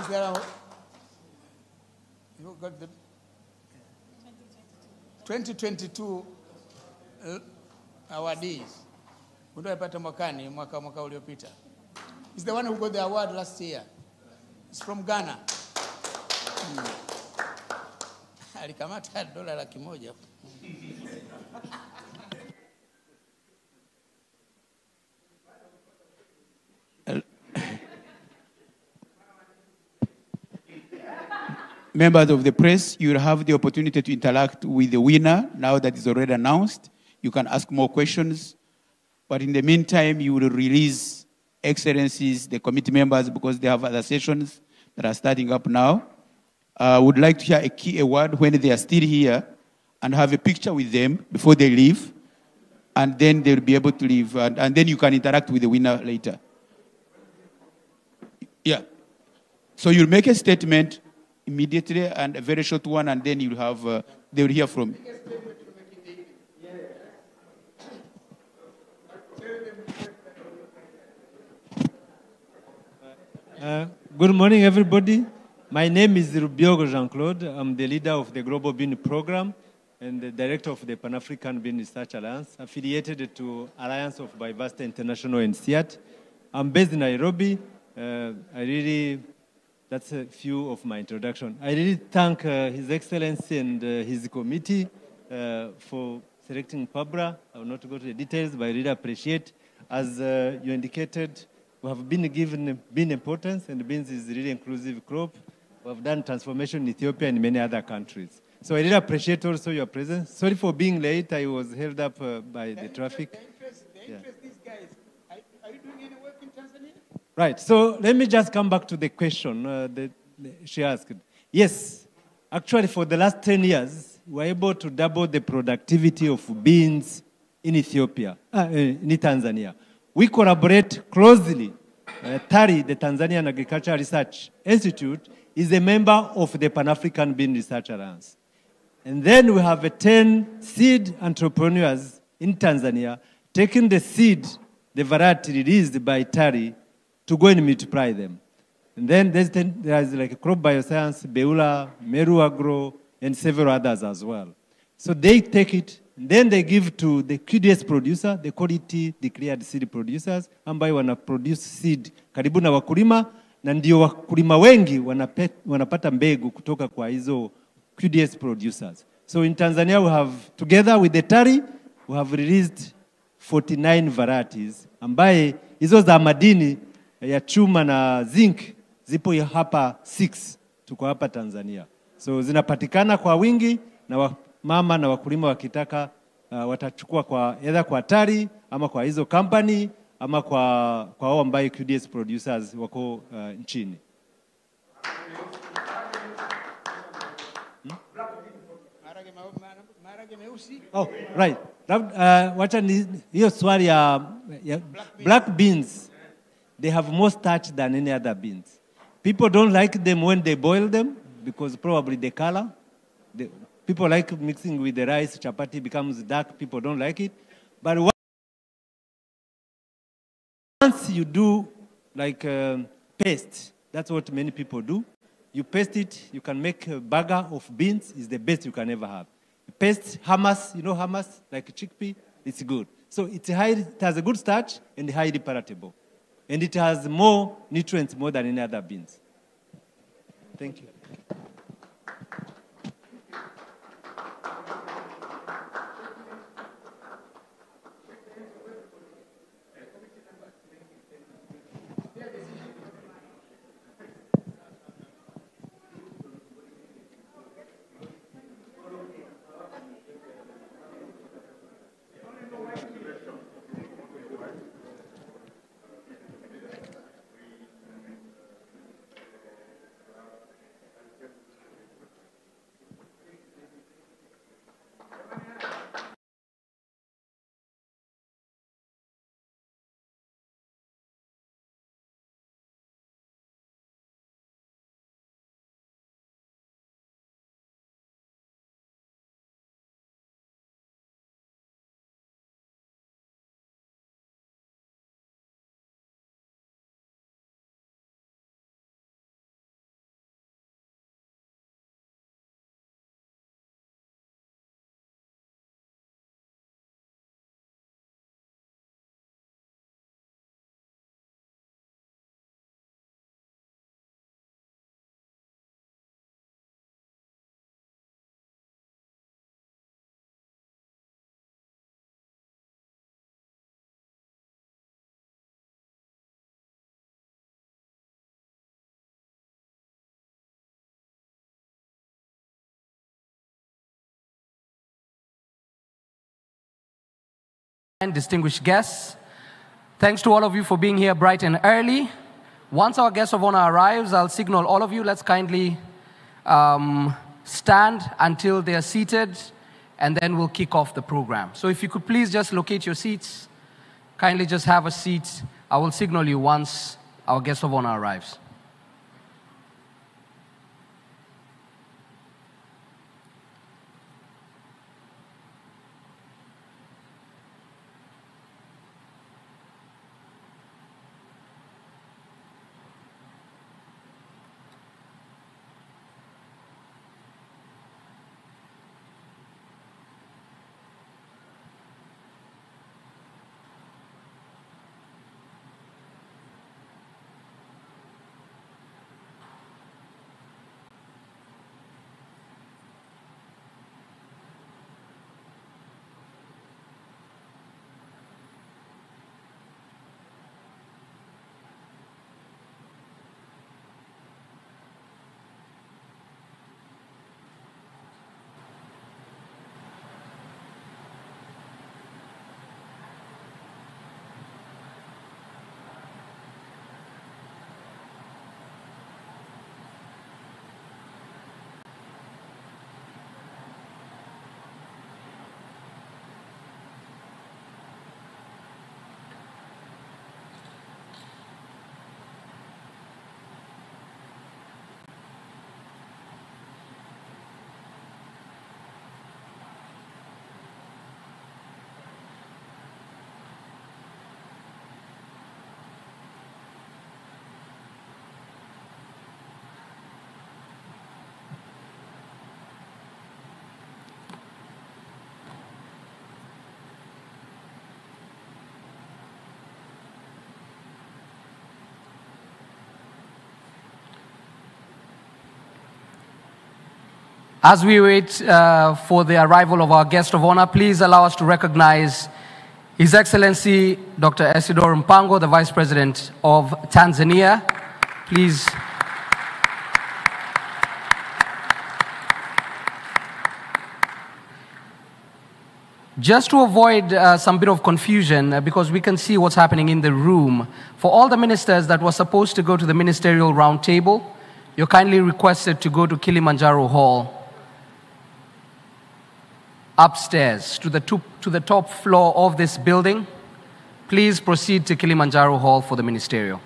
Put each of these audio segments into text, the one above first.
Is there a, you got the 2022 awardees? Ndio alipata mwaka uliopita. He's the one who got the award last year. He's from Ghana. Alikamata $100,000. Members of the press, you will have the opportunity to interact with the winner now that is already announced. You can ask more questions. But in the meantime, you will release excellencies, the committee members, because they have other sessions that are starting up now. Would like to hear a key award when they are still here and have a picture with them before they leave. And then they'll be able to leave. And then you can interact with the winner later. Yeah. So you'll make a statement immediately and a very short one, and then you'll have, they'll hear from you. Good morning, everybody. My name is Rubiogo Jean-Claude. I'm the leader of the Global Bean Program and the director of the Pan-African Bean Research Alliance, affiliated to Alliance of Biodiversity International in SEAT. I'm based in Nairobi. That's a few of my introduction. I really thank His Excellency and his committee for selecting PABRA. I will not go to the details, but I really appreciate. As you indicated, we have been given bean importance, and beans is a really inclusive crop. We have done transformation in Ethiopia and many other countries. So I really appreciate also your presence. Sorry for being late. I was held up by the traffic. The interest these guys. Are you doing any work in Tanzania? Right. So let me just come back to the question that she asked. Yes. Actually, for the last 10 years, we were able to double the productivity of beans in Ethiopia, in Tanzania. We collaborate closely. TARI, the Tanzanian Agricultural Research Institute, is a member of the Pan-African Bean Research Alliance. And then we have 10 seed entrepreneurs in Tanzania taking the seed, the variety released by TARI, to go and multiply them. And then there's like Crop Bioscience, Beula, Meru Agro, and several others as well. So they take it, and then they give to the QDS producer, the quality declared seed producers, ambayo wana produce seed karibu na wakulima, na ndio wakulima wengi wanapata mbegu kutoka kwa hizo QDS producers. So in Tanzania, we have, together with the TARI, we have released 49 varieties, ambaye hizo za madini ya chuma na zinc zipo hapa 6, tuko hapa Tanzania. So zinapatikana kwa wingi, na mama na wakulima wakitaka watachukua kwa either kwa TARI ama kwa hizo company ama kwa hao ambayo QDS producers wako nchini. Oh, right. Wacha ni hiyo swali ya black beans. They have more starch than any other beans. People don't like them when they boil them because probably the color. People like mixing with the rice, chapati becomes dark. People don't like it. But once you do like paste, that's what many people do. You paste it, you can make a burger of beans. It's the best you can ever have. You paste hummus, you know hummus, like chickpea, it's good. So it has a good starch and highly palatable. And it has more nutrients more than any other beans. Thank you. Distinguished guests, thanks to all of you for being here bright and early. Once our guest of honor arrives, I'll signal all of you. Let's kindly stand until they are seated, and then we'll kick off the program. So if you could please just locate your seats, kindly just have a seat. I will signal you once our guest of honor arrives. As we wait for the arrival of our guest of honor, please allow us to recognize His Excellency Dr. Isidore Mpango, the Vice President of Tanzania. Please. Just to avoid some bit of confusion, because we can see what's happening in the room, for all the ministers that were supposed to go to the ministerial roundtable, you're kindly requested to go to Kilimanjaro Hall, upstairs to the top floor of this building. Please proceed to Kilimanjaro Hall for the ministerial.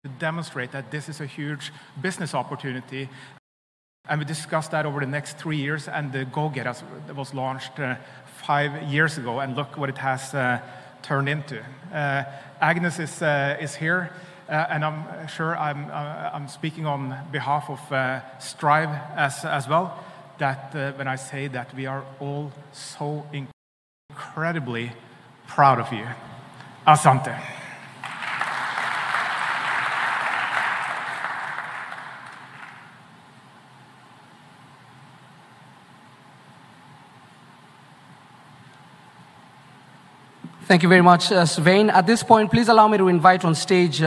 demonstrate that this is a huge business opportunity. And we discussed that over the next 3 years, and the Go-Get was launched 5 years ago, and look what it has turned into. Agnes is here, and I'm sure I'm speaking on behalf of Strive as well, that when I say that we are all so incredibly proud of you. Asante. Thank you very much, Svein. At this point, please allow me to invite on stage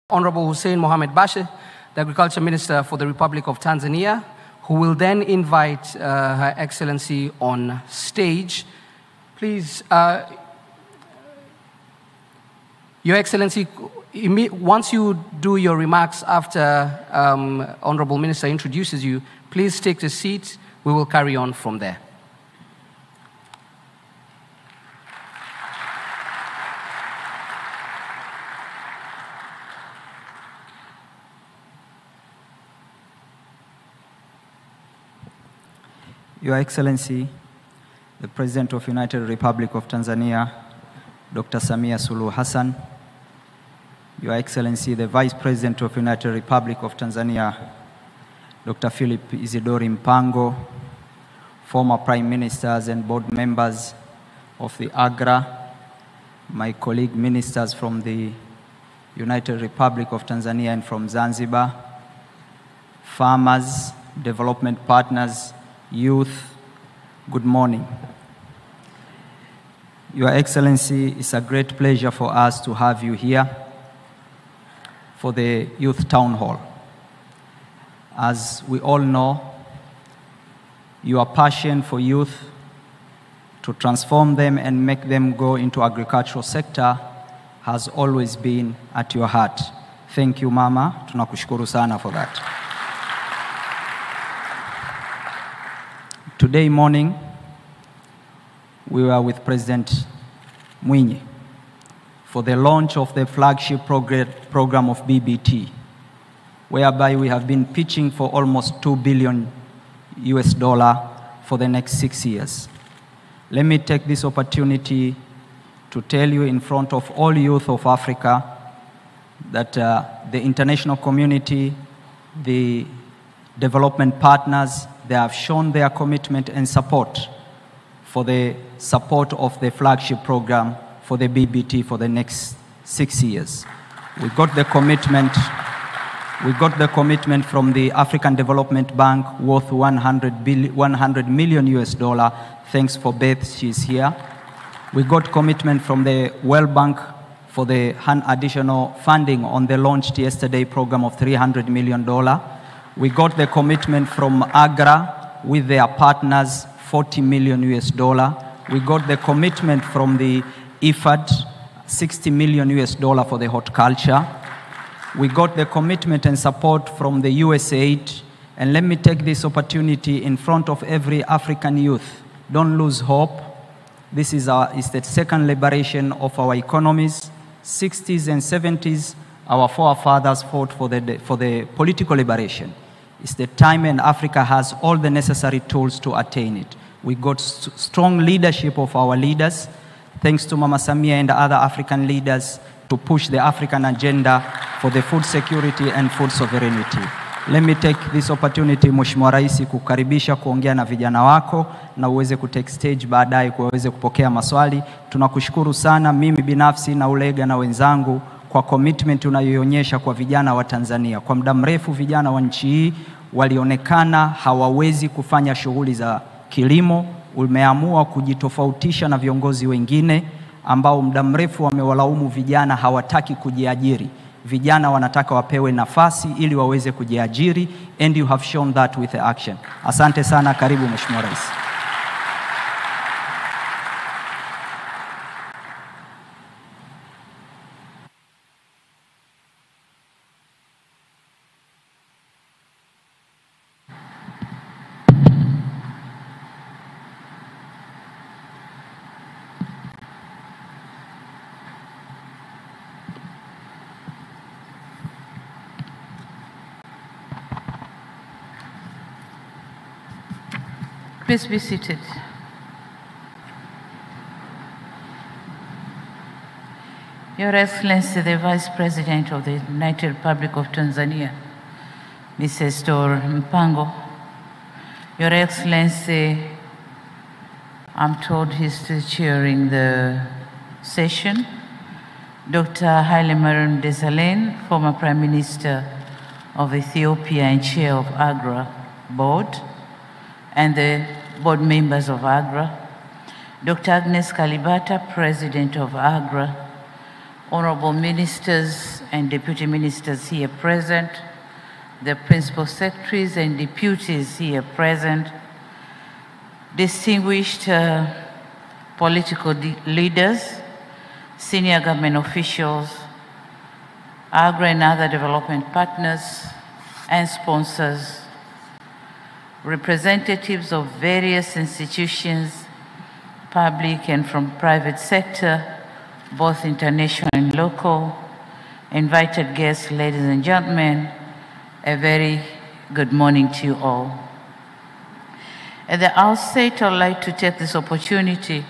Honorable Hussein Mohamed Bashe, the Agriculture Minister for the Republic of Tanzania, who will then invite Her Excellency on stage. Please, Your Excellency, once you do your remarks after Honorable Minister introduces you, please take a seat. We will carry on from there. Your Excellency, the President of United Republic of Tanzania, Dr. Samia Suluhu Hassan, Your Excellency, the Vice President of United Republic of Tanzania, Dr. Philip Isidori Mpango, former Prime Ministers and board members of the AGRA, my colleague ministers from the United Republic of Tanzania and from Zanzibar, farmers, development partners, youth, good morning. Your Excellency, it's a great pleasure for us to have you here for the Youth Town Hall. As we all know, your passion for youth to transform them and make them go into agricultural sector has always been at your heart. Thank you, Mama. Tunakushukuru sana for that. Today morning, we were with President Mwinyi for the launch of the flagship program of BBT, whereby we have been pitching for almost $2 billion for the next 6 years. Let me take this opportunity to tell you in front of all youth of Africa that the international community, the development partners, they have shown their commitment and support for the support of the flagship program for the BBT for the next 6 years. We got the commitment from the African Development Bank worth $100 million. Thanks for Beth, she's here. We got commitment from the World Bank for the additional funding on the launched yesterday program of $300 million. We got the commitment from AGRA with their partners, $40 million. We got the commitment from the IFAD, $60 million for the horticulture. We got the commitment and support from the USAID. And let me take this opportunity in front of every African youth. Don't lose hope. This is the second liberation of our economies. 60s and 70s, our forefathers fought for the political liberation. It's the time, and Africa has all the necessary tools to attain it. We got strong leadership of our leaders, thanks to Mama Samia and other African leaders, to push the African agenda for the food security and food sovereignty. Let me take this opportunity, Mheshimiwa Rais, kukaribisha kuongea na vijana wako na uweze kutake stage baadaye kuweze kupokea maswali. Tunakushukuru sana mimi binafsi na ulega na wenzangu kwa commitment unayoonyesha kwa vijana wa Tanzania. Kwa muda mrefu vijana wa nchi hii walionekana hawawezi kufanya shughuli za kilimo. Umeamua kujitofautisha na viongozi wengine ambao muda mrefu wamewalaumu vijana hawataki kujiajiri. Vijana wanataka wapewe nafasi ili waweze kujiajiri, and you have shown that with the action. Asante sana, karibu Mheshimiwa Rais. Please be seated. Your Excellency, the Vice President of the United Republic of Tanzania, Mrs. Dor Mpango. Your Excellency, I'm told he's still chairing the session. Dr. Haile Mariam Desalegn, former Prime Minister of Ethiopia and Chair of AGRA Board, and the board members of AGRA. Dr. Agnes Kalibata, President of AGRA, honorable ministers and deputy ministers here present, the principal secretaries and deputies here present, distinguished political leaders, senior government officials, AGRA and other development partners and sponsors, representatives of various institutions, public and from private sector, both international and local, invited guests, ladies and gentlemen, a very good morning to you all. At the outset, I'd like to take this opportunity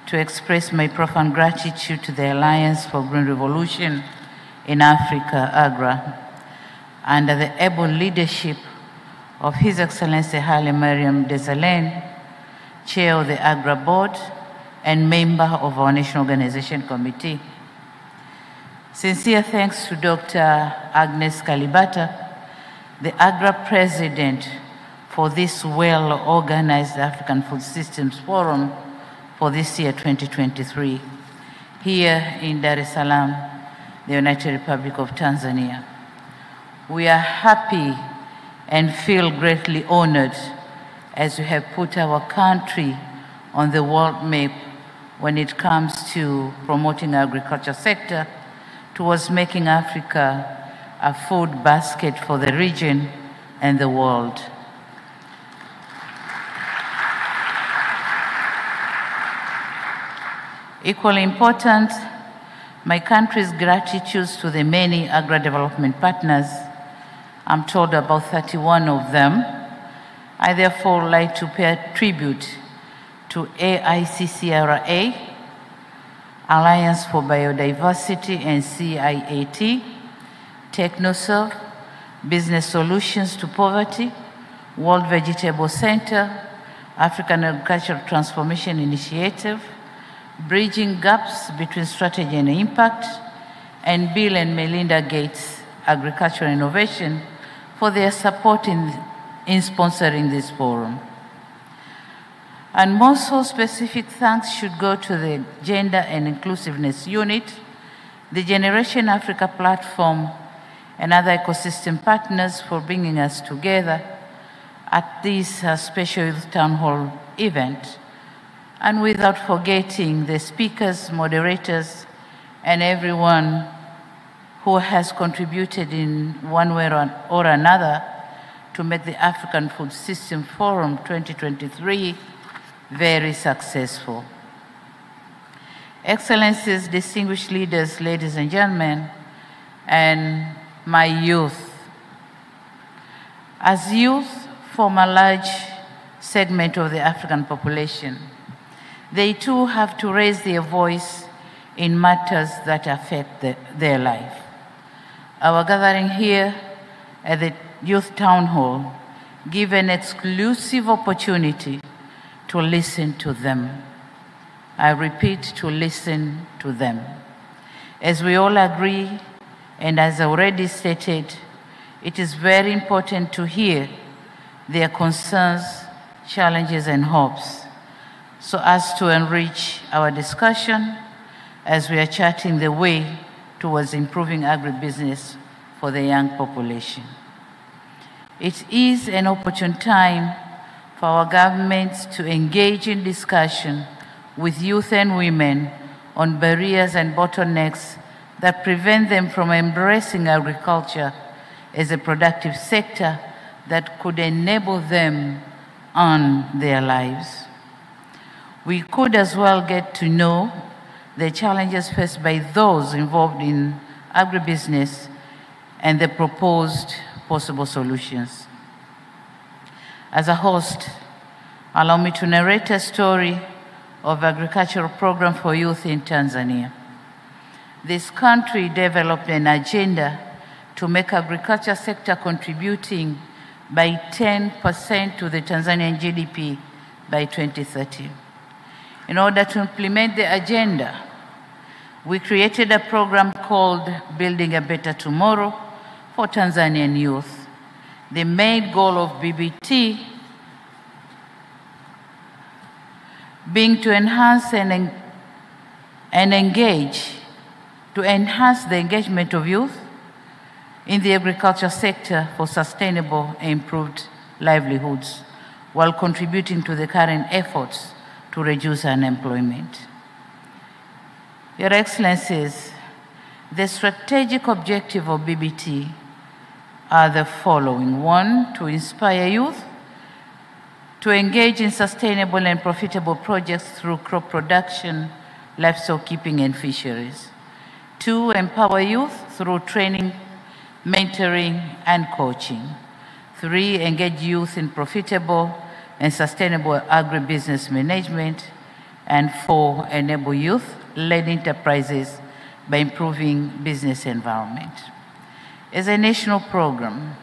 to express my profound gratitude to the Alliance for Green Revolution in Africa, AGRA, under the able leadership of His Excellency Haile Mariam Desalegn, Chair of the AGRA Board and member of our National Organization Committee. Sincere thanks to Dr. Agnes Kalibata, the AGRA President, for this well-organized African Food Systems Forum for this year, 2023, here in Dar es Salaam, the United Republic of Tanzania. We are happy and feel greatly honored as we have put our country on the world map when it comes to promoting agriculture sector towards making Africa a food basket for the region and the world. Equally important, my country's gratitude to the many agri-development partners. I'm told about 31 of them. I therefore would like to pay tribute to AICCRA, Alliance for Biodiversity and CIAT, TechnoServe, Business Solutions to Poverty, World Vegetable Center, African Agricultural Transformation Initiative, Bridging Gaps Between Strategy and Impact, and Bill and Melinda Gates Agricultural Innovation for their support in sponsoring this forum. And most so specific thanks should go to the Gender and Inclusiveness Unit, the Generation Africa Platform, and other ecosystem partners for bringing us together at this special Youth Town Hall event. And without forgetting the speakers, moderators, and everyone who has contributed in one way or another to make the African Food System Forum 2023 very successful. Excellencies, distinguished leaders, ladies and gentlemen, and my youth. As youth form a large segment of the African population, they too have to raise their voice in matters that affect their life. Our gathering here at the Youth Town Hall give an exclusive opportunity to listen to them. I repeat, to listen to them. As we all agree, and as already stated, it is very important to hear their concerns, challenges, and hopes, so as to enrich our discussion as we are charting the way towards improving agribusiness for the young population. It is an opportune time for our governments to engage in discussion with youth and women on barriers and bottlenecks that prevent them from embracing agriculture as a productive sector that could enable them on their lives. We could as well get to know the challenges faced by those involved in agribusiness and the proposed possible solutions. As a host, Allow me to narrate a story of agricultural program for youth in Tanzania. This country developed an agenda to make agriculture sector contributing by 10% to the Tanzanian GDP by 2030. In order to implement the agenda, we created a program called Building a Better Tomorrow for Tanzanian youth. The main goal of BBT being to enhance and engage, to enhance the engagement of youth in the agriculture sector for sustainable and improved livelihoods, while contributing to the current efforts to reduce unemployment. Your Excellencies, the strategic objective of BBT are the following. One, to inspire youth to engage in sustainable and profitable projects through crop production, livestock keeping, and fisheries. Two, empower youth through training, mentoring, and coaching. Three, engage youth in profitable and sustainable agribusiness management. And four, enable youth-led enterprises by improving business environment. As a national program,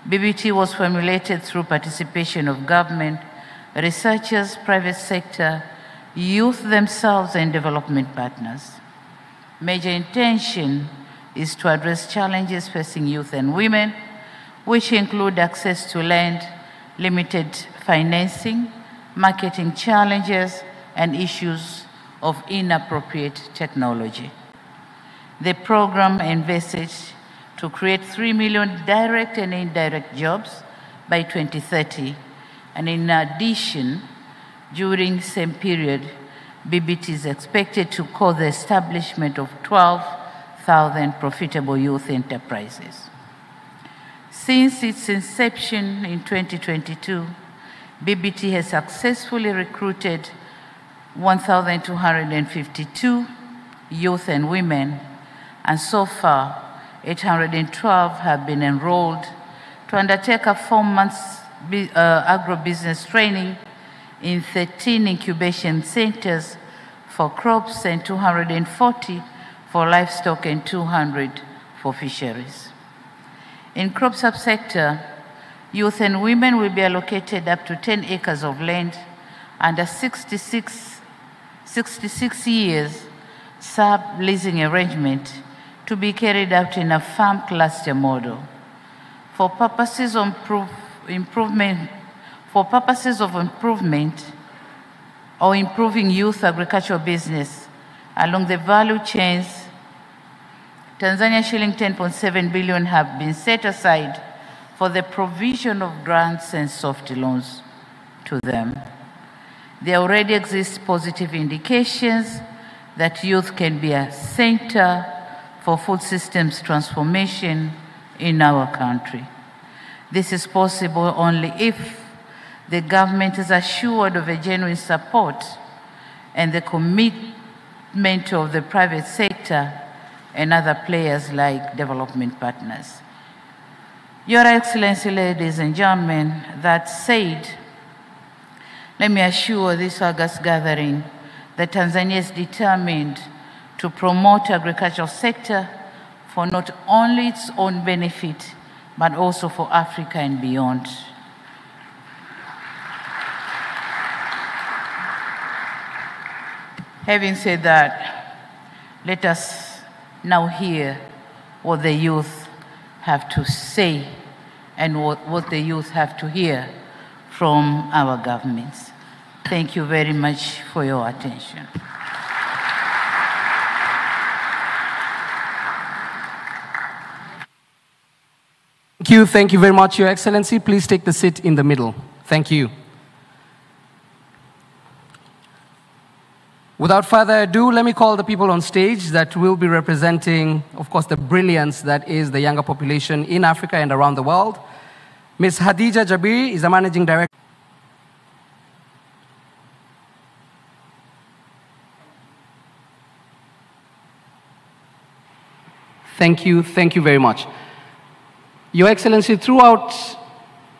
BBT was formulated through participation of government, researchers, private sector, youth themselves, and development partners. Major intention is to address challenges facing youth and women, which include access to land, limited financing, marketing challenges, and issues of inappropriate technology. The program envisages to create 3 million direct and indirect jobs by 2030. And in addition, during the same period, BBT is expected to cause the establishment of 12,000 profitable youth enterprises. Since its inception in 2022, BBT has successfully recruited 1,252 youth and women, and so far, 812 have been enrolled to undertake a 4-month agro-business training in 13 incubation centers for crops and 240 for livestock and 200 for fisheries. In crop subsector, youth and women will be allocated up to 10 acres of land under 66 years sub-leasing arrangement to be carried out in a farm cluster model. For purposes of improvement or improving youth agricultural business along the value chains, Tanzania shilling 10.7 billion have been set aside for the provision of grants and soft loans to them. There already exist positive indications that youth can be a center for food systems transformation in our country. This is possible only if the government is assured of a genuine support and the commitment of the private sector and other players like development partners. Your Excellency, ladies and gentlemen, that said, let me assure this August gathering that Tanzania is determined to promote agricultural sector for not only its own benefit, but also for Africa and beyond. Having said that, let us now hear what the youth have to say and what the youth have to hear from our governments. Thank you very much for your attention. Thank you very much, Your Excellency. Please take the seat in the middle. Thank you. Without further ado, let me call the people on stage that will be representing, of course, the brilliance that is the younger population in Africa and around the world. Ms. Hadija Jabiri is the Managing Director. Thank you very much. Your Excellency, throughout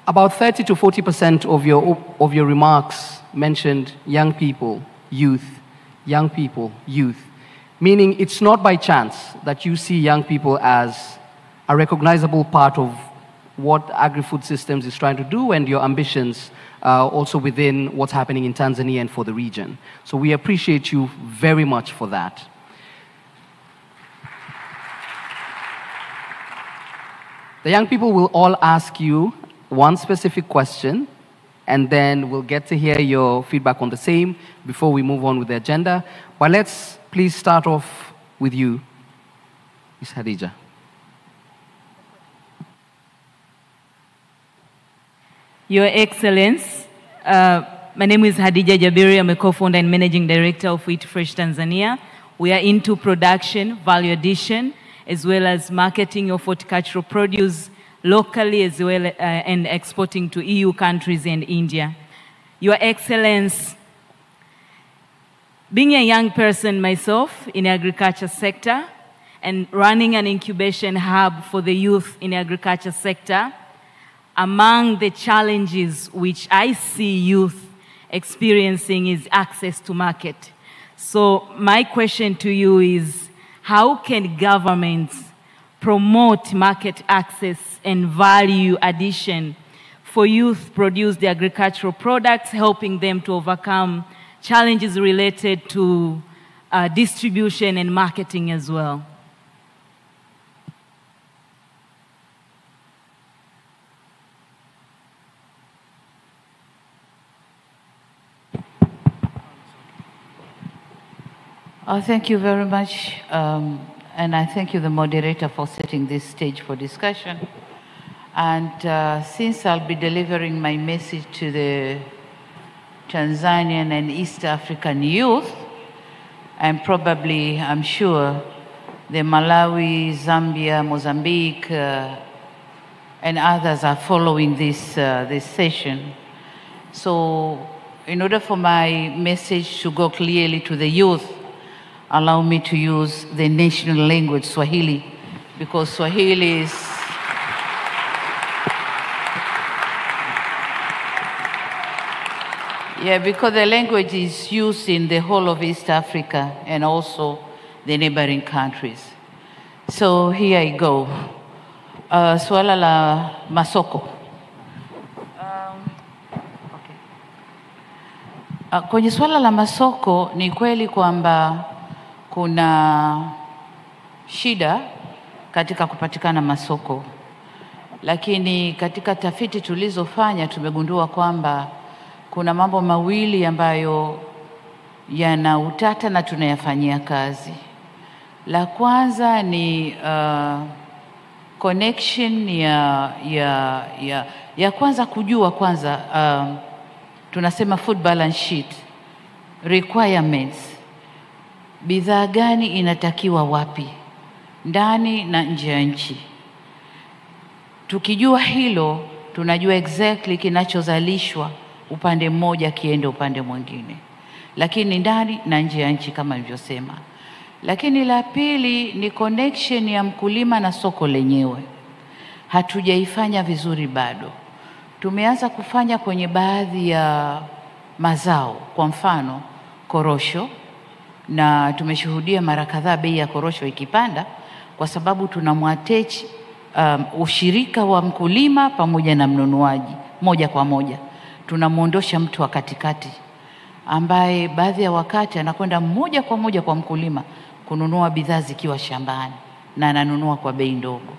About 30 to 40% of your remarks mentioned young people, youth, meaning it's not by chance that you see young people as a recognizable part of what Agri-Food Systems is trying to do and your ambitions also within what's happening in Tanzania and for the region. So we appreciate you very much for that. The young people will all ask you one specific question, and then we'll get to hear your feedback on the same before we move on with the agenda. But let's please start off with you, Ms. Hadija. Your Excellence, my name is Hadija Jabiri. I'm a co-founder and managing director of Eat Fresh Tanzania. We are into production, value addition, as well as marketing of horticultural produce locally as well and exporting to EU countries and India. Your Excellence, being a young person myself in the agriculture sector and running an incubation hub for the youth in the agriculture sector, among the challenges which I see youth experiencing is access to market. So my question to you is, how can governments promote market access and value addition for youth-produced agricultural products, helping them to overcome challenges related to distribution and marketing as well? Thank you very much, and I thank you, the moderator, for setting this stage for discussion. And since I'll be delivering my message to the Tanzanian and East African youth, and probably, I'm sure, the Malawi, Zambia, Mozambique, and others are following this, this session. So in order for my message to go clearly to the youth, allow me to use the national language, Swahili, because Swahili is because the language is used in the whole of East Africa and also the neighboring countries. So here I go. Swala la masoko. Kwenye swala la masoko ni kweli kwamba kuna shida katika kupatikana masoko, lakini katika tafiti tulizofanya tumegundua kwamba kuna mambo mawili ambayo yana utata na tunayafanyia kazi. La kwanza ni connection ya kwanza kujua kwanza tunasema food balance sheet requirements. Bidhaa gani inatakiwa wapi, ndani na nje ya nchi. Tukijua hilo, tunajua exactly kinachozalishwa upande mmoja kiende upande mwingine, lakini ndani na nje ya nchi kama nilivyosema. Lakini la pili ni connection ya mkulima na soko lenyewe. Hatujaifanya vizuri bado. Tumeanza kufanya kwenye baadhi ya mazao, kwa mfano korosho, na tumeshuhudia mara kadhaa bei ya korosho ikipanda kwa sababu tunamwattach ushirika wa mkulima pamoja na mnunuaji moja kwa moja. Tunamuondosha mtu wa katikati ambaye baadhi ya wakati anakwenda moja kwa moja kwa mkulima kununua bidhaa zikiwa shambani na ananunua kwa bei ndogo.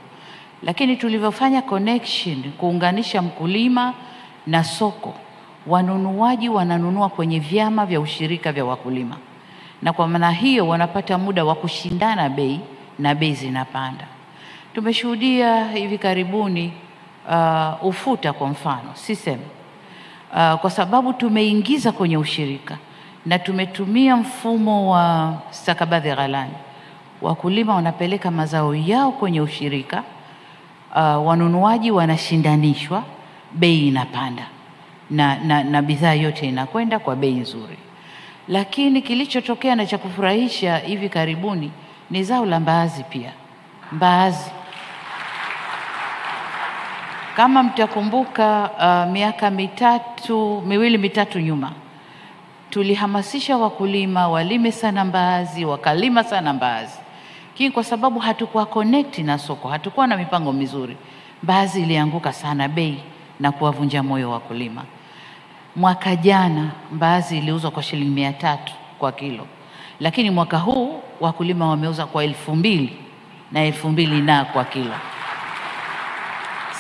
Lakini tulivyofanya connection kuunganisha mkulima na soko, wanunuaji wananunua kwenye vyama vya ushirika vya wakulima, na kwa maana hiyo wanapata muda wa kushindana bei na bei zinapanda. Tumeshuhudia hivi karibuni ufuta kwa mfano sisemi kwa sababu tumeingiza kwenye ushirika na tumetumia mfumo wa stakabadhi ghalani. Wakulima wanapeleka mazao yao kwenye ushirika, wanunuaji wanashindanishwa, bei inapanda na bidhaa yote inakwenda kwa bei nzuri. Lakini kilichotokea na cha kufurahisha hivi karibuni ni zao la mbaazi pia. Mbaazi Kama mtakumbuka, miaka miwili mitatu nyuma, tulihamasisha wakulima walime sana mbaazi, wakalima sana mbaazi. Lakini kwa sababu hatukuwa connect na soko, hatukuwa na mipango mizuri, mbaazi ilianguka sana bei na kuwavunja moyo wakulima. Mwaka jana mbaazi iliuzwa kwa shilingi 300 kwa kilo. Lakini mwaka huu wakulima wameuza kwa 2,000 na 2,000 kwa kilo.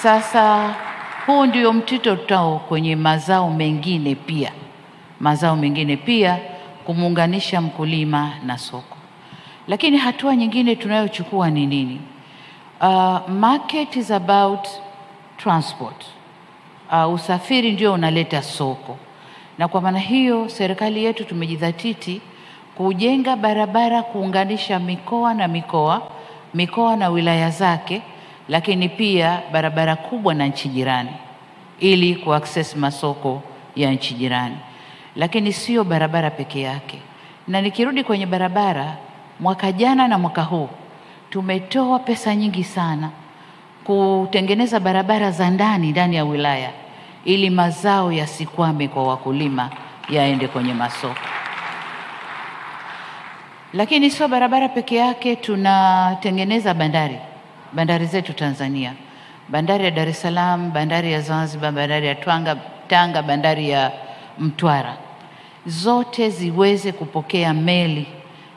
Sasa huu ndio mtito tutao kwenye mazao mengine pia. Mazao mengine pia kumuunganisha mkulima na soko. Lakini hatua nyingine tunayochukua ni nini? Market is about transport. Usafiri ndio unaleta soko. Na kwa maana hiyo serikali yetu tumejidhatiti kujenga barabara kuunganisha mikoa na wilaya zake, lakini pia barabara kubwa na nchi jirani ili kuaccess masoko ya nchi jirani. Lakini sio barabara peke yake. Na nikirudi kwenye barabara, mwaka jana na mwaka huu tumetoa pesa nyingi sana kutengeneza barabara za ndani ya wilaya ili mazao yasikwame kwa wakulima, yaende kwenye masoko. Lakini sio barabara peke yake, tunatengeneza bandari zetu Tanzania. Bandari ya Dar es Salaam, bandari ya Zanzibar, bandari ya Tanga, bandari ya Mtwara. Zote ziweze kupokea meli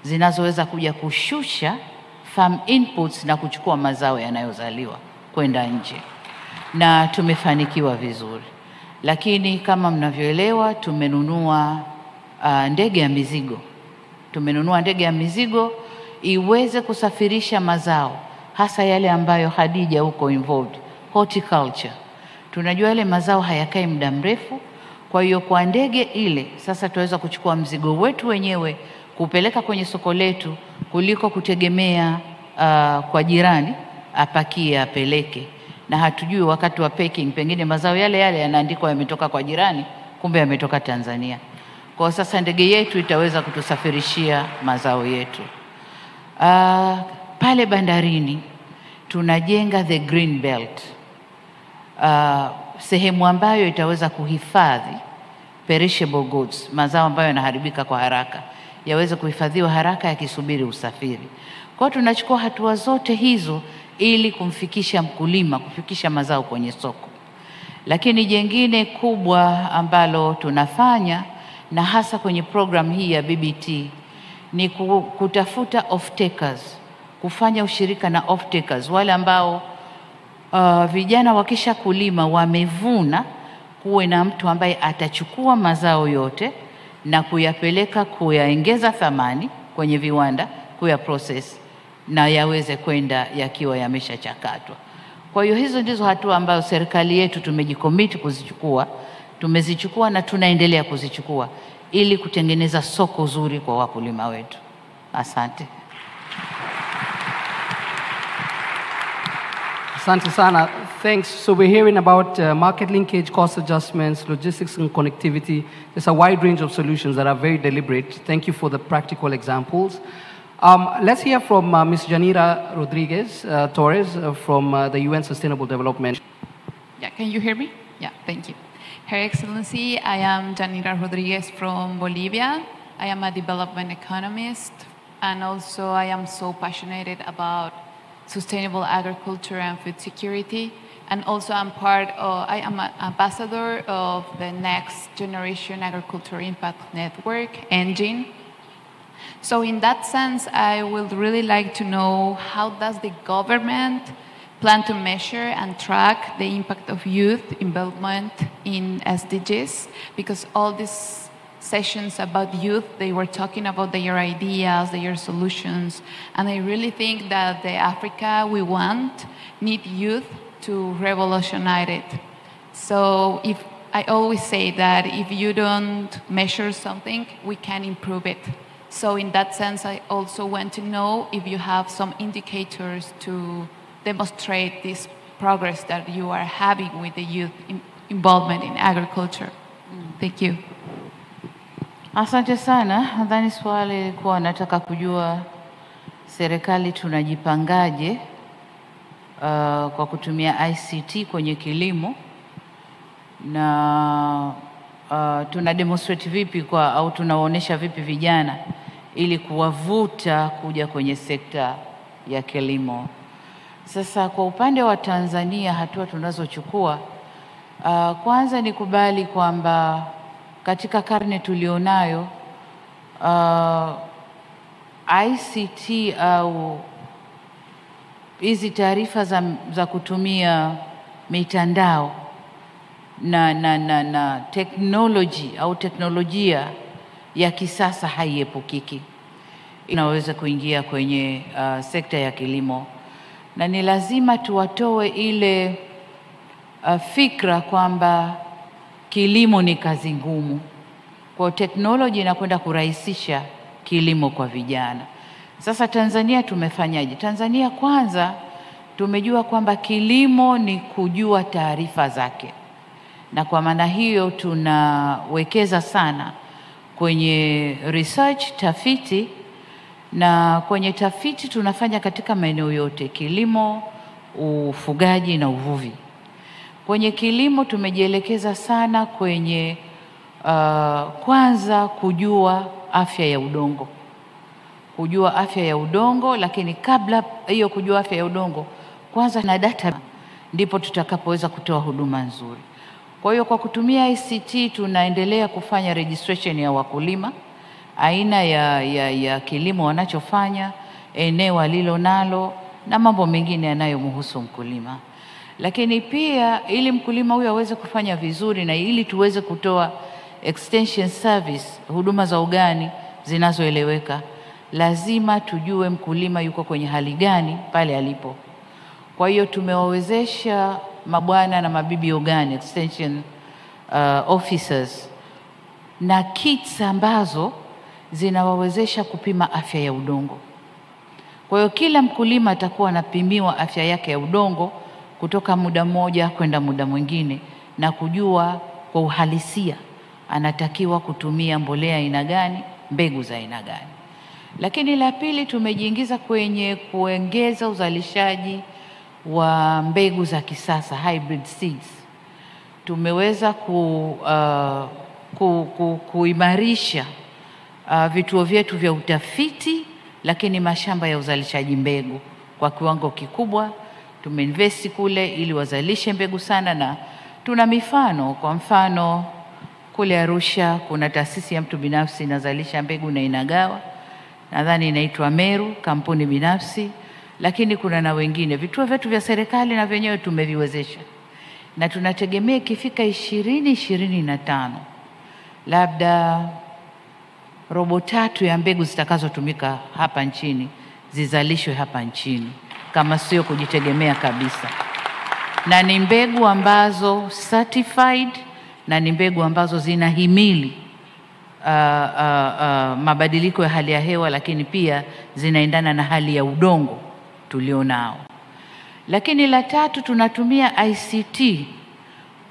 zinazoweza kuja kushusha farm inputs na kuchukua mazao yanayozaliwa kwenda nje. Na tumefanikiwa vizuri. Lakini kama mnavyoelewa, tumenunua ndege ya mizigo. Tumenunua ndege ya mizigo iweze kusafirisha mazao, hasa yale ambayo Hadija huko involved, horticulture. Tunajua yale mazao hayakai muda mrefu, kwa hiyo kwa ndege ile sasa tuweza kuchukua mzigo wetu wenyewe kupeleka kwenye soko letu kuliko kutegemea kwa jirani apakie apeleke. Na hatujui wakati wa packing pengine mazao yale yanaandikwa yametoka kwa jirani, kumbe yametoka Tanzania. Kwa sasa ndege yetu itaweza kutusafirishia mazao yetu. Pale bandarini tunajenga the green belt. Sehemu ambayo itaweza kuhifadhi perishable goods, mazao ambayo yanaharibika kwa haraka, yaweze kuhifadhiwa haraka yakisubiri usafiri. Kwa hiyo tunachukua hatua zote hizo ili kumfikisha mkulima, kufikisha mazao kwenye soko. Lakini jengine kubwa ambalo tunafanya na hasa kwenye program hii ya BBT ni kutafuta off-takers, kufanya ushirika na off-takers, wale ambao vijana wakisha kulima wamevuna, kuwe na mtu ambaye atachukua mazao yote na kuyapeleka kuyaongeza thamani kwenye viwanda, kuya process na yaweze kwenda yakiwa yameshachakatwa. Kwa hiyo hizo ndizo hatua ambazo serikali yetu tumejikomiti kuzichukua, tumezichukua na tunaendelea kuzichukua ili kutengeneza soko zuri kwa wakulima wetu. Asante. Asante sana. Thanks. So we're hearing about market linkage, cost adjustments, logistics and connectivity. There's a wide range of solutions that are very deliberate. Thank you for the practical examples. Let's hear from Ms. Janira Rodriguez Torres from the UN Sustainable Development. Yeah, can you hear me? Yeah, thank you. Her Excellency, I am Janira Rodriguez from Bolivia. I am a development economist, and also I am so passionate about sustainable agriculture and food security. And also I am an ambassador of the Next Generation Agriculture Impact Network, ENGINE. So in that sense, I would really like to know, how does the government plan to measure and track the impact of youth involvement in SDGs? Because all these sessions about youth, they were talking about their ideas, their solutions, and I really think that the Africa we want need youth to revolutionize it. So I always say that if you don't measure something, we can improve it. So in that sense, I also want to know if you have some indicators to demonstrate this progress that you are having with the youth involvement in agriculture. Thank you. Asante sana. Nadhani swali lilikuwa nataka kujua serikali tunajipangaje kwa kutumia ICT kwenye kilimo, na tuna demonstrate vipi au tunawaonesha vipi vijana ili kuwavuta kuja kwenye sekta ya kilimo. Sasa kwa upande wa Tanzania, hatua tunazochukua, kwanza nikubali kwamba katika karne tulionayo, ICT au hizi taarifa za kutumia mitandao na technology au teknolojia ya kisasa haiepukiki, inaweza kuingia kwenye sekta ya kilimo, na ni lazima tuwatoe ile fikra kwamba kilimo ni kazi ngumu. Kwa teknolojia inakwenda kurahisisha kilimo kwa vijana. Sasa Tanzania tumefanyaje? Tanzania kwanza tumejua kwamba kilimo ni kujua taarifa zake, na kwa maana hiyo tunawekeza sana kwenye research, tafiti, na kwenye tafiti tunafanya katika maeneo yote: kilimo, ufugaji na uvuvi. Kwenye kilimo tumejielekeza sana kwenye kwanza kujua afya ya udongo. Kujua afya ya udongo, lakini kabla hiyo kujua afya ya udongo, kwanza na data, ndipo tutakapoweza kutoa huduma nzuri. Kwa hiyo kwa kutumia ICT tunaendelea kufanya registration ya wakulima, aina ya kilimo wanachofanya, eneo alilo nalo na mambo mengine yanayomhusu mkulima. Lakini pia ili mkulima huyo aweze kufanya vizuri na ili tuweze kutoa extension service, huduma za ugani zinazoeleweka, lazima tujue mkulima yuko kwenye hali gani pale alipo. Kwa hiyo tumewawezesha mabwana na mabibi ugani extension officers na kits ambazo zinawawezesha kupima afya ya udongo. Kwa hiyo kila mkulima atakuwa anapimiwa afya yake ya udongo kutoka muda mmoja kwenda muda mwingine, na kujua kwa uhalisia anatakiwa kutumia mbolea aina gani, mbegu za aina gani. Lakini la pili, tumejiingiza kwenye kuongeza uzalishaji wa mbegu za kisasa, hybrid seeds. Tumeweza kuimarisha vituo vyetu vya utafiti, lakini mashamba ya uzalishaji mbegu kwa kiwango kikubwa. Tumeinvesti kule ili wazalishe mbegu sana, na tuna mifano. Kwa mfano kule Arusha kuna taasisi ya mtu binafsi inazalisha mbegu na inagawa, nadhani inaitwa Meru, kampuni binafsi, lakini kuna na wengine. Vituo vyetu vya serikali na vyenyewe tumeviwezesha, na tunategemea ikifika 2025 labda 3/4 ya mbegu zitakazotumika hapa nchini zizalishwe hapa nchini, kama sio kujitegemea kabisa. Na ni mbegu ambazo certified, na ni mbegu ambazo zinahimili mabadiliko ya hali ya hewa, lakini pia zinaendana na hali ya udongo tulionao. Lakini la tatu, tunatumia ICT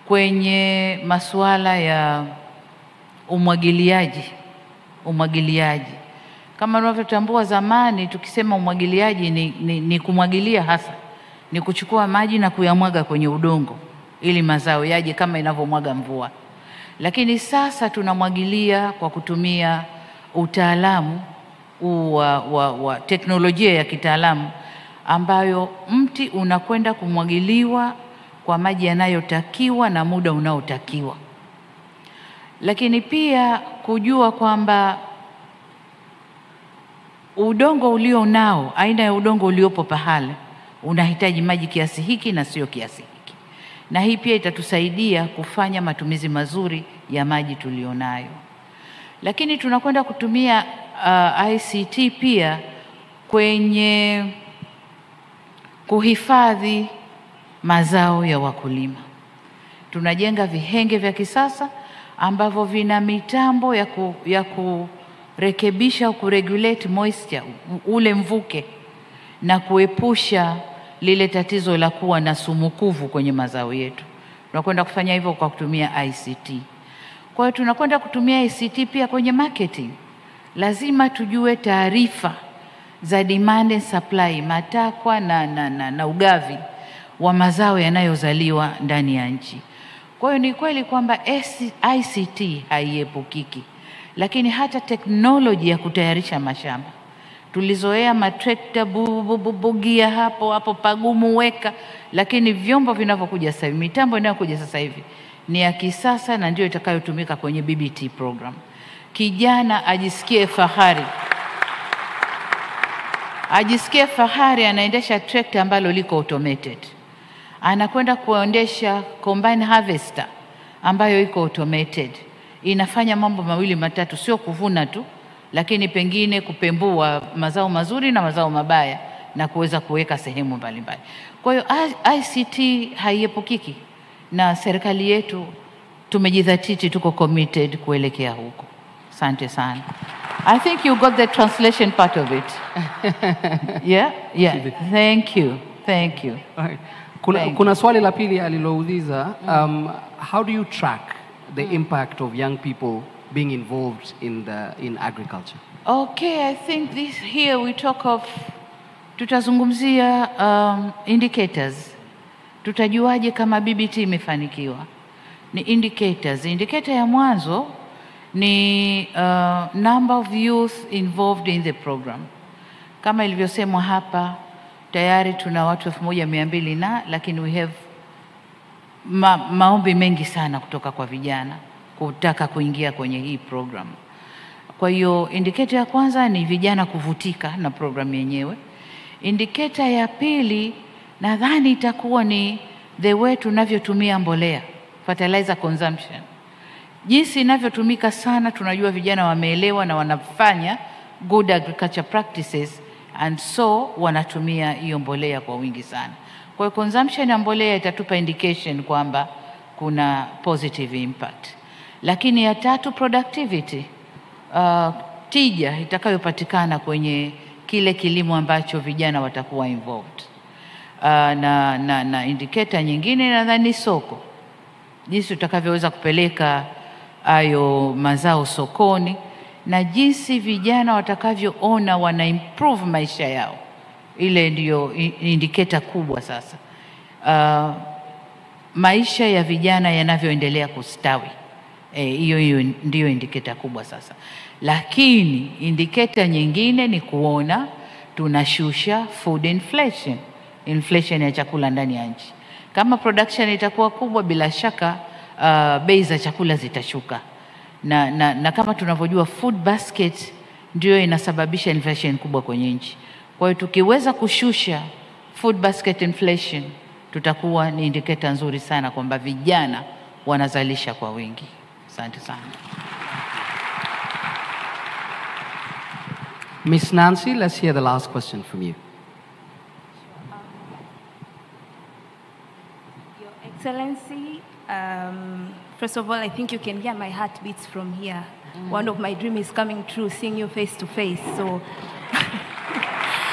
kwenye masuala ya umwagiliaji. Kama unavyotambua, zamani tukisema umwagiliaji ni kumwagilia, hasa ni kuchukua maji na kuyamwaga kwenye udongo ili mazao yaje kama inavyomwaga mvua. Lakini sasa tunamwagilia kwa kutumia utaalamu wa teknolojia ya kitaalamu, ambayo mti unakwenda kumwagiliwa kwa maji yanayotakiwa na muda unaotakiwa. Lakini pia kujua kwamba udongo ulio nao, aina ya udongo uliopo pahali, unahitaji maji kiasi hiki na sio kiasi hiki. Na hii pia itatusaidia kufanya matumizi mazuri ya maji tulionayo. Lakini tunakwenda kutumia ICT pia kwenye kuhifadhi mazao ya wakulima. Tunajenga vihenge vya kisasa ambavyo vina mitambo ya kurekebisha au kuregulate moisture, ule mvuke, na kuepusha lile tatizo la kuwa na sumukuvu kwenye mazao yetu. Tunakwenda kufanya hivyo kwa kutumia ICT. Kwa hiyo tunakwenda kutumia ICT pia kwenye marketing. Lazima tujue taarifa za demand and supply, matakwa na ugavi, wa mazao yanayozaliwa ndani ya nchi. Kwa hiyo ni kweli kwamba ICT haiepukiki, lakini hata teknoloji ya kutayarisha mashamba. Tulizoea matrekta bugia hapo pagumu weka, lakini vyombo vinavyokuja sasa hivi, mitambo inayokuja sasa hivi ni ya kisasa na ndio itakayotumika kwenye BBT program. Kijana ajisikie fahari. Ajisikie fahari anaendesha trekta ambalo liko automated. Anakwenda kuendesha combine harvester ambayo iko automated. Inafanya mambo mawili matatu, sio kuvuna tu, lakini pengine kupembua mazao mazuri na mazao mabaya na kuweza kuweka sehemu mbalimbali. Kwa hiyo ICT haiepukiki na serikali yetu tumejidhatiti, tuko committed kuelekea huko. Asante sana. I think you got the translation part of it. Yeah? Thank you. Kuna swali la pili alilouliza, how do you track the impact of young people being involved in agriculture? Okay, I think here we talk of, tutazungumzia indicators. Tutajuaje kama BBT imefanikiwa? Ni indicators. Indicator ya mwanzo ni number of youth involved in the program. Kama ilivyosemwa hapa, tayari tuna watu 1200 lakini we have maombi mengi sana kutoka kwa vijana kutaka kuingia kwenye hii program. Kwa hiyo indicator ya kwanza ni vijana kuvutika na program yenyewe. Indicator ya pili nadhani itakuwa ni the way tunavyotumia mbolea, fertilizer consumption. Jinsi inavyotumika sana, tunajua vijana wameelewa na wanafanya good agriculture practices, and so wanatumia hiyo mbolea kwa wingi sana. Kwa hiyo consumption ya mbolea itatupa indication kwamba kuna positive impact. Lakini ya tatu, productivity, tija itakayopatikana kwenye kile kilimo ambacho vijana watakuwa involved. Na indicator nyingine nadhani soko, jinsi utakavyoweza kupeleka hayo mazao sokoni na jinsi vijana watakavyoona wana improve maisha yao. Ile ndiyo indicator kubwa sasa. Maisha ya vijana yanavyoendelea kustawi. Hiyo ndiyo indicator kubwa sasa. Lakini indicator nyingine ni kuona tunashusha food inflation. Inflation ya chakula ndani ya nchi. Kama production itakuwa kubwa, bila shaka bei za chakula zitashuka. Na kama tunavyojua food basket ndio inasababisha inflation kubwa kwenye nchi. Kwa hiyo tukiweza kushusha food basket inflation, tutakuwa ni indicator nzuri sana kwamba vijana wanazalisha kwa wingi. Asante sana. Miss Nancy, let's hear the last question from you. Your Excellency, first of all, I think you can hear my heartbeats from here. One of my dreams is coming true, seeing you face to face. So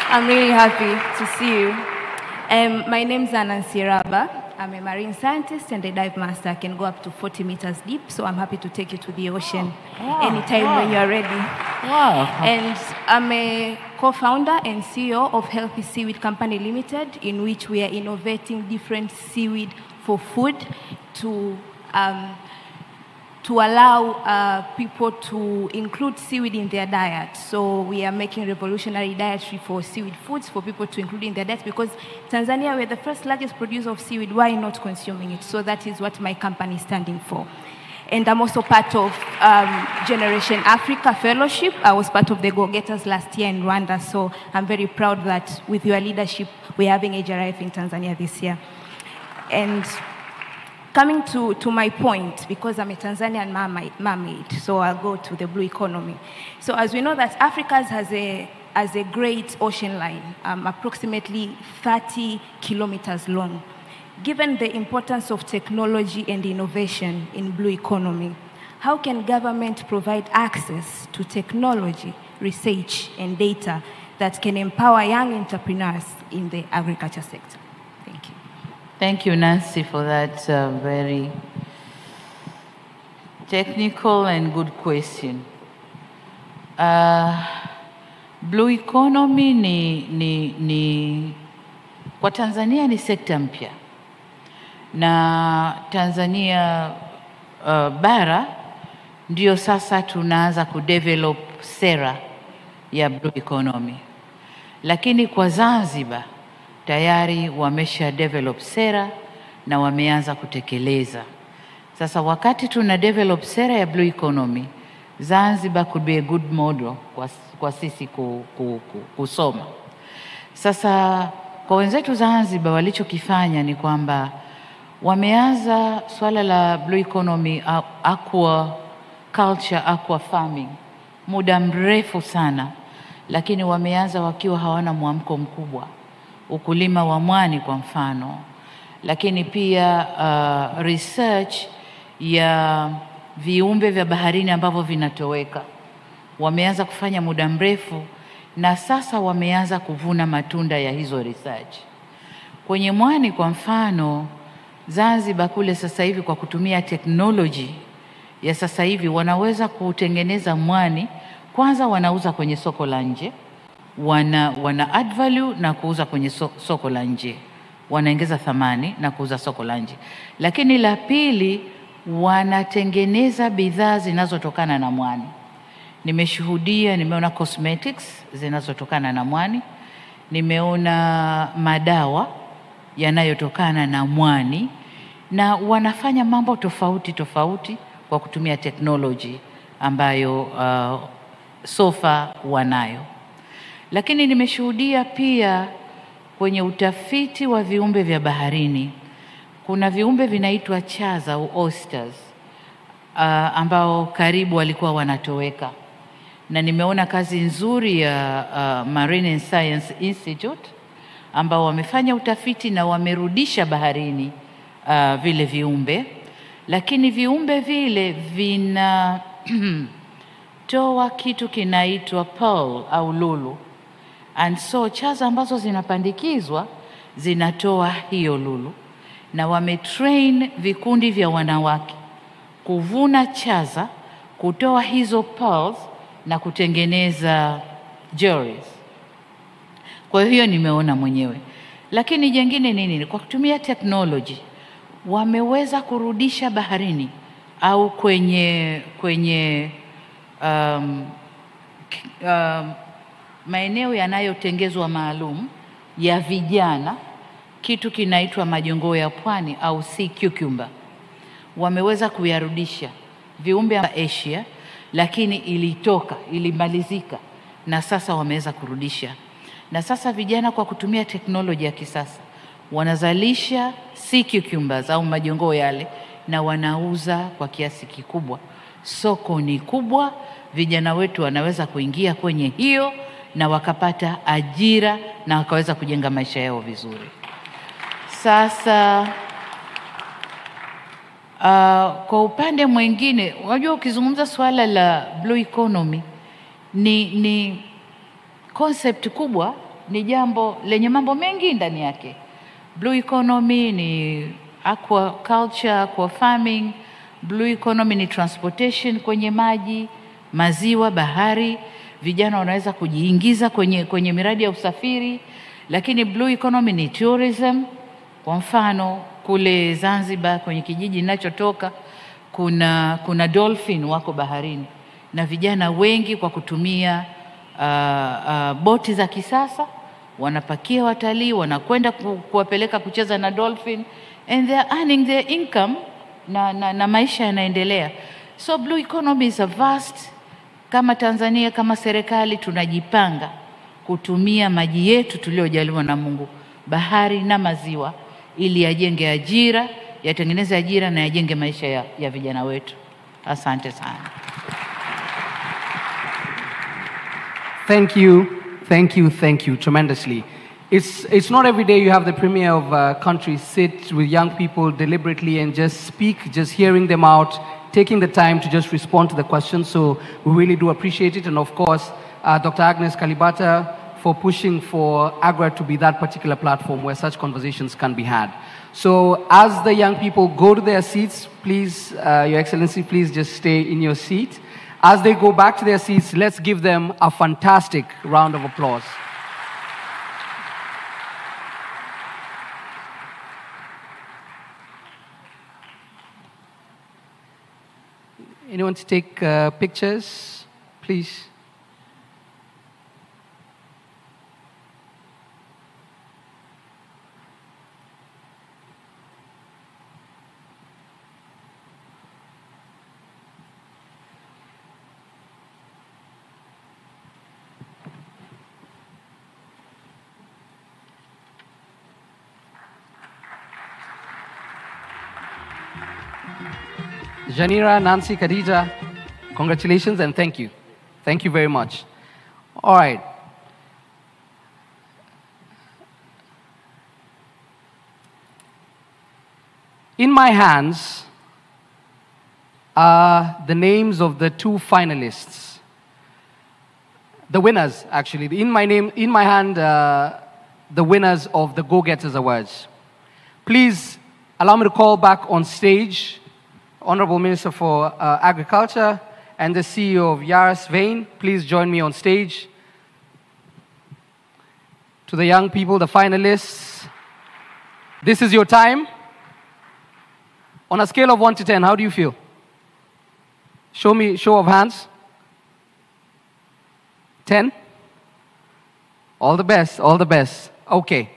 I'm really happy to see you. My name is Nancy Raba. I'm a marine scientist and a dive master. I can go up to 40 meters deep, so I'm happy to take you to the ocean anytime when you're ready. Wow. And I'm a co-founder and CEO of Healthy Seaweed Company Limited, in which we are innovating different seaweed for food to allow people to include seaweed in their diet. So we are making revolutionary dietary for seaweed foods for people to include in their diet, because Tanzania, we're the first largest producer of seaweed. Why not consuming it? So that is what my company is standing for. And I'm also part of Generation Africa Fellowship. I was part of the Go-Getters last year in Rwanda, so I'm very proud that with your leadership, we're having HRIF in Tanzania this year. And coming to my point, because I'm a Tanzanian mermaid, so I'll go to the blue economy. So as we know that Africa has a great ocean line, approximately 30 kilometers long. Given the importance of technology and innovation in blue economy, how can government provide access to technology, research, and data that can empower young entrepreneurs in the agriculture sector? Thank you. Thank you, Nancy, for that very technical and good question. Blue economy Kwa Tanzania ni sekta mpya, na Tanzania bara ndio sasa tunaanza kudevelop sera ya blue economy, lakini kwa Zanzibar tayari wamesha develop sera na wameanza kutekeleza. Sasa wakati tuna develop sera ya blue economy, Zanzibar could be a good model kwa sisi kusoma. Sasa kwa wenzetu Zanzibar walichokifanya ni kwamba wameanza swala la blue economy, aqua culture, aqua farming muda mrefu sana, lakini wameanza wakiwa hawana mwamko mkubwa. Ukulima wa mwani kwa mfano, lakini pia research ya viumbe vya baharini ambavyo vinatoweka wameanza kufanya muda mrefu, na sasa wameanza kuvuna matunda ya hizo research. Kwenye mwani kwa mfano, Zanzibar kule sasa hivi kwa kutumia teknoloji ya sasa hivi wanaweza kutengeneza mwani. Kwanza wanauza kwenye soko la nje, wana add value na kuuza kwenye soko la nje, wanaongeza thamani na kuuza soko la nje. Lakini la pili, wanatengeneza bidhaa zinazotokana na mwani. Nimeona cosmetics zinazotokana na mwani, nimeona madawa yanayotokana na mwani, na wanafanya mambo tofauti tofauti kwa kutumia teknoloji ambayo sofa wanayo. Lakini nimeshuhudia pia kwenye utafiti wa viumbe vya baharini, kuna viumbe vinaitwa chaza au oysters ambao karibu walikuwa wanatoweka, na nimeona kazi nzuri ya Marine Science Institute ambao wamefanya utafiti na wamerudisha baharini vile viumbe, lakini viumbe vile vinatoa kitu kinaitwa pearl au lulu, and so chaza ambazo zinapandikizwa zinatoa hiyo lulu, na wametrain vikundi vya wanawake kuvuna chaza, kutoa hizo pearls na kutengeneza jewelries. Kwa hiyo nimeona mwenyewe. Lakini jengine nini? Kwa kutumia technology wameweza kurudisha baharini au kwenye maeneo yanayotengezwa maalum ya vijana kitu kinaitwa majongoo ya pwani au sea cucumber. Wameweza kuyarudisha viumbe wa Asia, lakini ilimalizika, na sasa wameweza kurudisha. Na sasa vijana kwa kutumia teknolojia ya kisasa wanazalisha sea cucumbers au majongoo yale, na wanauza kwa kiasi kikubwa. Soko ni kubwa, vijana wetu wanaweza kuingia kwenye hiyo na wakapata ajira na wakaweza kujenga maisha yao vizuri. Sasa kwa upande mwingine, unajua ukizungumza swala la blue economy ni concept kubwa, ni jambo lenye mambo mengi ndani yake. Blue economy ni aquaculture, aqua farming. Blue economy ni transportation kwenye maji, maziwa, bahari. Vijana wanaweza kujiingiza kwenye miradi ya usafiri. Lakini blue economy ni tourism. Kwa mfano kule Zanzibar kwenye kijiji ninachotoka kuna dolphin wako baharini, na vijana wengi kwa kutumia boti za kisasa wanapakia watalii, wanakwenda kuwapeleka kucheza na dolphin, and they are earning their income na maisha yanaendelea. So blue economy is a vast. Kama Tanzania, kama serikali tunajipanga kutumia maji yetu tuliojaliwa na Mungu, bahari na maziwa, ili yajenge ajira, yatengeneze ajira na yajenge maisha ya vijana wetu. Asante sana. Thank you tremendously. It's not every day you have the premier of a country sit with young people deliberately and just speak, just hearing them out, taking the time to just respond to the questions. So we really do appreciate it. And of course, Dr. Agnes Kalibata for pushing for AGRA to be that particular platform where such conversations can be had. So as the young people go to their seats, please, Your Excellency, please just stay in your seat. As they go back to their seats, let's give them a fantastic round of applause. Anyone to take pictures, please? Janira, Nancy, Khadija, congratulations and thank you. Thank you very much. All right. In my hands are the names of the 2 finalists. The winners, actually. In my hand, the winners of the Go-Getters Awards. Please allow me to call back on stage Honorable Minister for Agriculture and the CEO of Yaras Vein. Please join me on stage. To the young people, the finalists, this is your time. On a scale of 1 to 10, how do you feel? Show of hands. 10? All the best, all the best. Okay.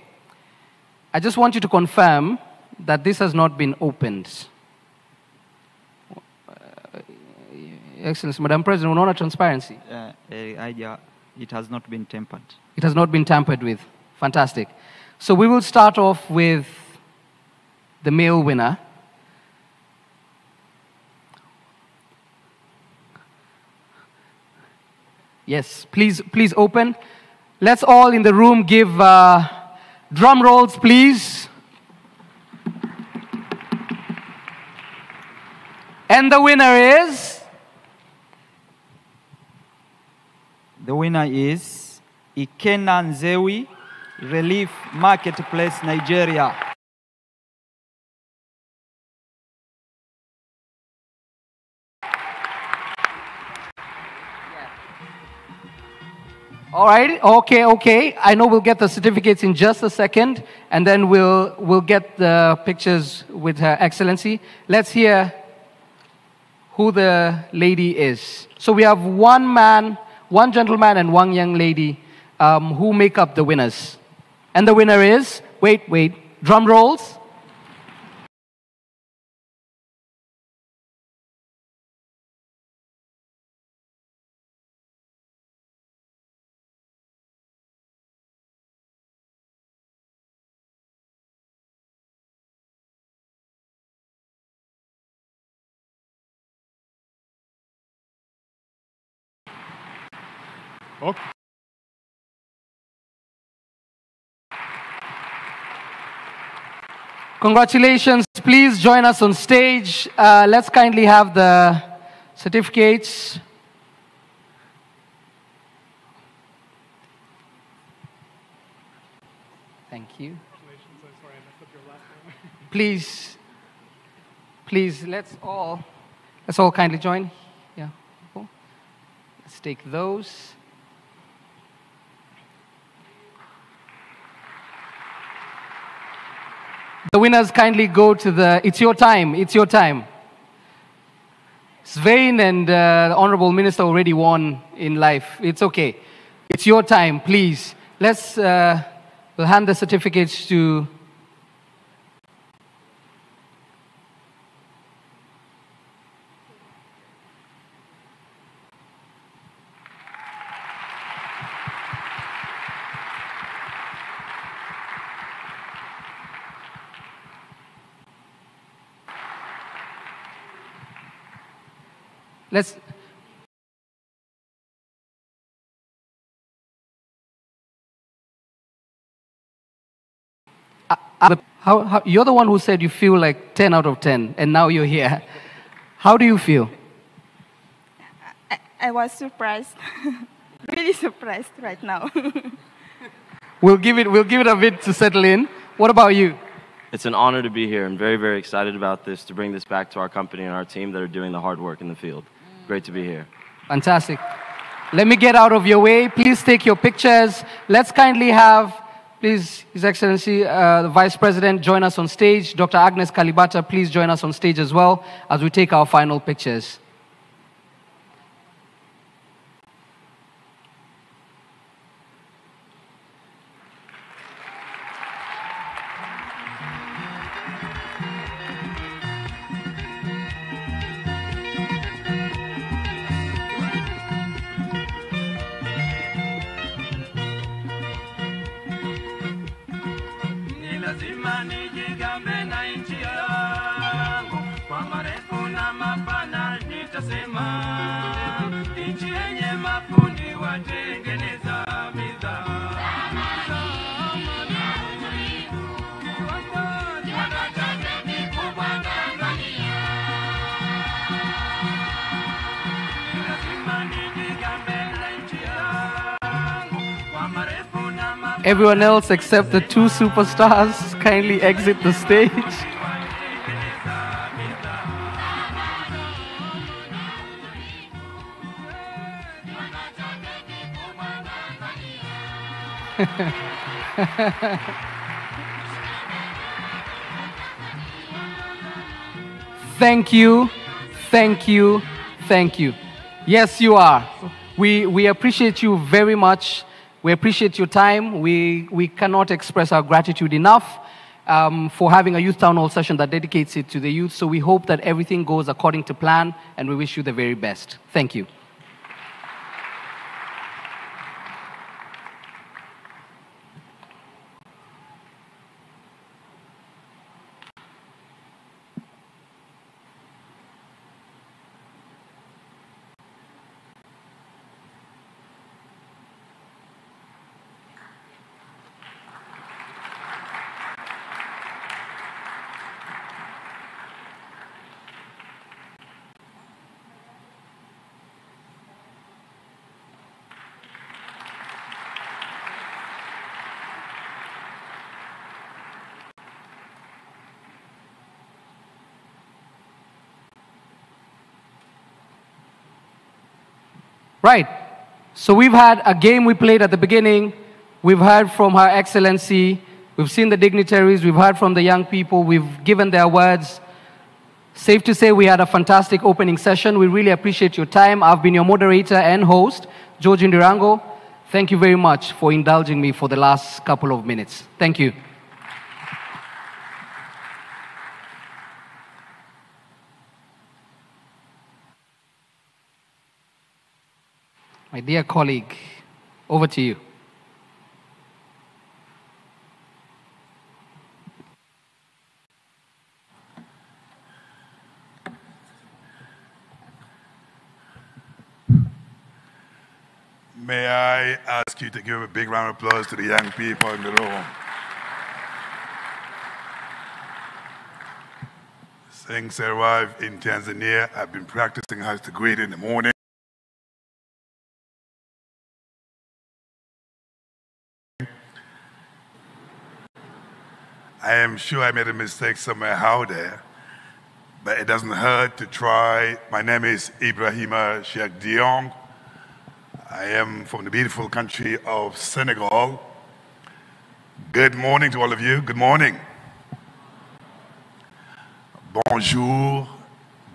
I just want you to confirm that this has not been opened. Excellency, Madam President, on transparency. It has not been tampered. It has not been tampered with. Fantastic. So we will start off with the male winner. Yes, please open. Let's all in the room give drum rolls, please. And the winner is? The winner is Ikena Nzewi, Relief Marketplace, Nigeria. All right, okay. I know we'll get the certificates in just a second, and then we'll get the pictures with Her Excellency. Let's hear who the lady is. So we have one gentleman and one young lady who make up the winners. And the winner is, wait, drum rolls. Okay. Congratulations. Please join us on stage. Let's kindly have the certificates. Thank you. Congratulations. I'm sorry I messed up your last name. Please, let's all kindly join. Yeah. Cool. Let's take those. The winners kindly go to it's your time. Svein and the Honorable Minister already won in life. It's okay. It's your time, please. We'll hand the certificates to you're the one who said you feel like 10 out of 10, and now you're here. How do you feel? I was surprised, really surprised right now. We'll give it a bit to settle in. What about you? It's an honor to be here. I'm very, very excited about this, to bring this back to our company and our team that are doing the hard work in the field. Great to be here. Fantastic. Let me get out of your way. Please take your pictures. Let's kindly have, please, His Excellency, the Vice President, join us on stage. Dr. Agnes Kalibata, please join us on stage as well as we take our final pictures. Everyone else except the two superstars kindly exit the stage. Thank you, thank you, thank you. Yes, you are. We appreciate you very much. We appreciate your time. We cannot express our gratitude enough for having a youth town hall session that dedicates it to the youth. So we hope that everything goes according to plan, and we wish you the very best. Thank you. Right. So we've had a game we played at the beginning. We've heard from Her Excellency. We've seen the dignitaries. We've heard from the young people. We've given their words. Safe to say we had a fantastic opening session. We really appreciate your time. I've been your moderator and host, George Indirango. Thank you very much for indulging me for the last couple of minutes. Thank you. My dear colleague, over to you. May I ask you to give a big round of applause to the young people in the room. Since I arrived in Tanzania, I've been practicing how to greet in the morning. I am sure I made a mistake somewhere out there, but it doesn't hurt to try. My name is Ibrahima Cheikh Diong. I am from the beautiful country of Senegal. Good morning to all of you. Good morning. Bonjour,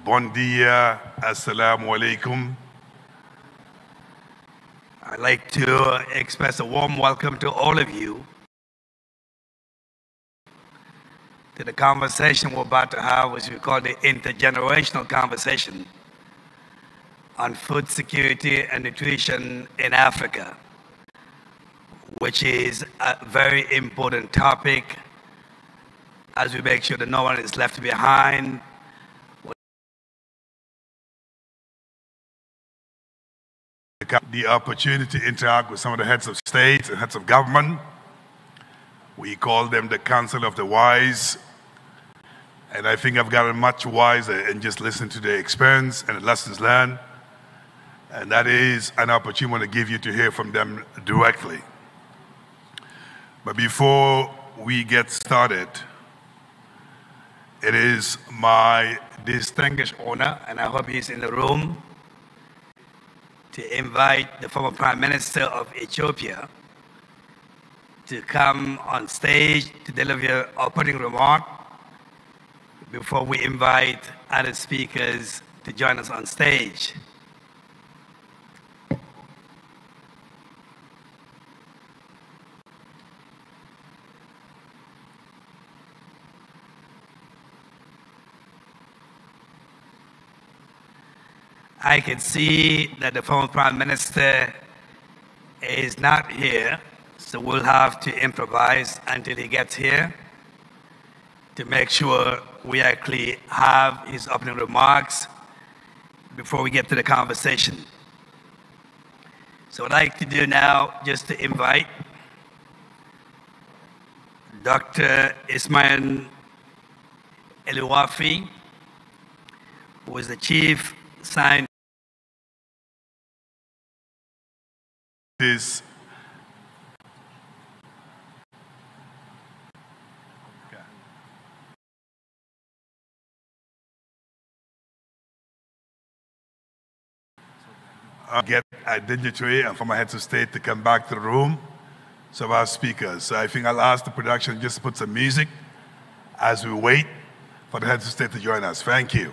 bon dia, assalamu alaikum. I'd like to express a warm welcome to all of you to the conversation we're about to have, which we call the intergenerational conversation on food security and nutrition in Africa, which is a very important topic as we make sure that no one is left behind. The opportunity to interact with some of the heads of state and heads of government. We call them the Council of the Wise. And I think I've gotten much wiser in just listening to their experience and the lessons learned. And that is an opportunity I want to give you to hear from them directly. But before we get started, it is my distinguished honor, and I hope he's in the room, to invite the former Prime Minister of Ethiopia to come on stage to deliver an opening remark before we invite other speakers to join us on stage. I can see that the former Prime Minister is not here, so we'll have to improvise until he gets here to make sure we actually have his opening remarks before we get to the conversation. So what I'd like to do now, just to invite Dr. Ismail Eliwafi, who is the Chief Scientist get a dignitary and former heads of state to come back to the room. So our speakers. So I think I'll ask the production just to put some music as we wait for the heads of state to join us. Thank you.